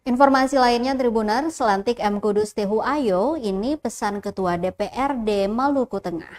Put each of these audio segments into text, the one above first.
Informasi lainnya, Tribuners, selantik M. Kudus Tehu Ayo, ini pesan Ketua DPRD Maluku Tengah.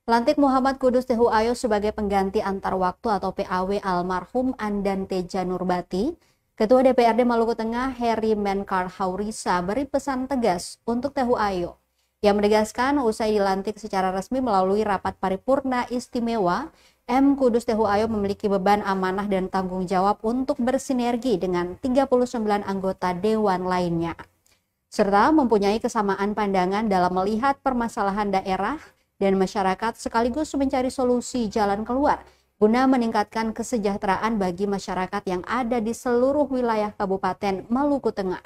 Lantik Muhammad Kudus Tehu Ayo sebagai pengganti antar waktu atau PAW almarhum Andan Teja Nurbati, Ketua DPRD Maluku Tengah Heri Menkar Haurisa beri pesan tegas untuk Tehu Ayo. Ia menegaskan usai dilantik secara resmi melalui rapat paripurna istimewa, M. Kudus Tehu Ayo memiliki beban amanah dan tanggung jawab untuk bersinergi dengan 39 anggota dewan lainnya, serta mempunyai kesamaan pandangan dalam melihat permasalahan daerah dan masyarakat sekaligus mencari solusi jalan keluar guna meningkatkan kesejahteraan bagi masyarakat yang ada di seluruh wilayah Kabupaten Maluku Tengah.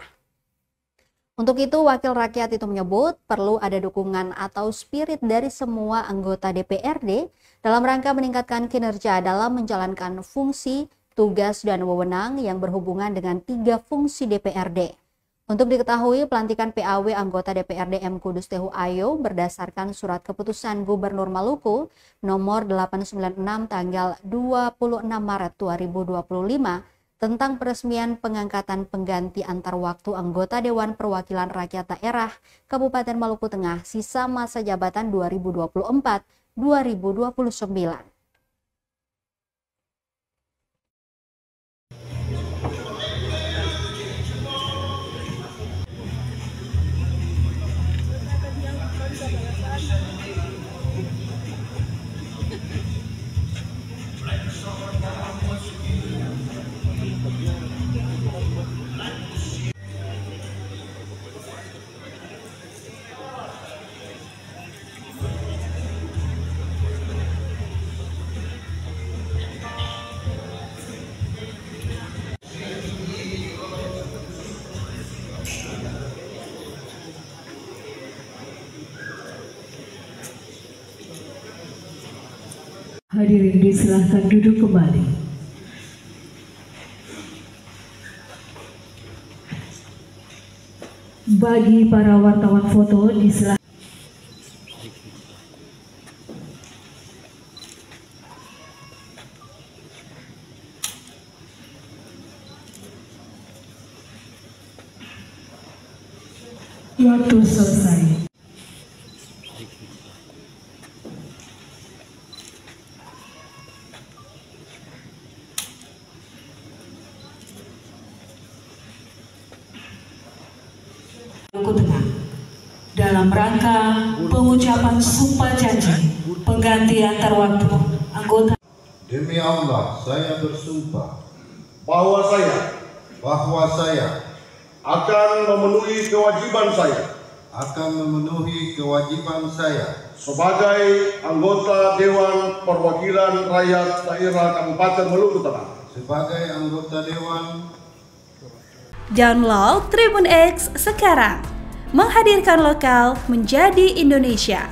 Untuk itu, Wakil Rakyat itu menyebut perlu ada dukungan atau spirit dari semua anggota DPRD dalam rangka meningkatkan kinerja dalam menjalankan fungsi, tugas, dan wewenang yang berhubungan dengan 3 fungsi DPRD. Untuk diketahui, pelantikan PAW anggota DPRD M. Kudus Tehu Ayo berdasarkan surat keputusan Gubernur Maluku nomor 896 tanggal 26 Maret 2025 tentang peresmian pengangkatan pengganti antar waktu anggota Dewan Perwakilan Rakyat Daerah Kabupaten Maluku Tengah sisa masa jabatan 2024-2029. Hadirin disilahkan duduk kembali. Bagi para wartawan foto disilahkan. Waktu selesai. Maluku Tengah dalam rangka pengucapan sumpah janji pengganti antar waktu anggota. Demi Allah, saya bersumpah bahwa saya akan memenuhi kewajiban saya sebagai anggota Dewan Perwakilan Rakyat Daerah Kabupaten Maluku Tengah. Download Tribun X sekarang, menghadirkan lokal menjadi Indonesia.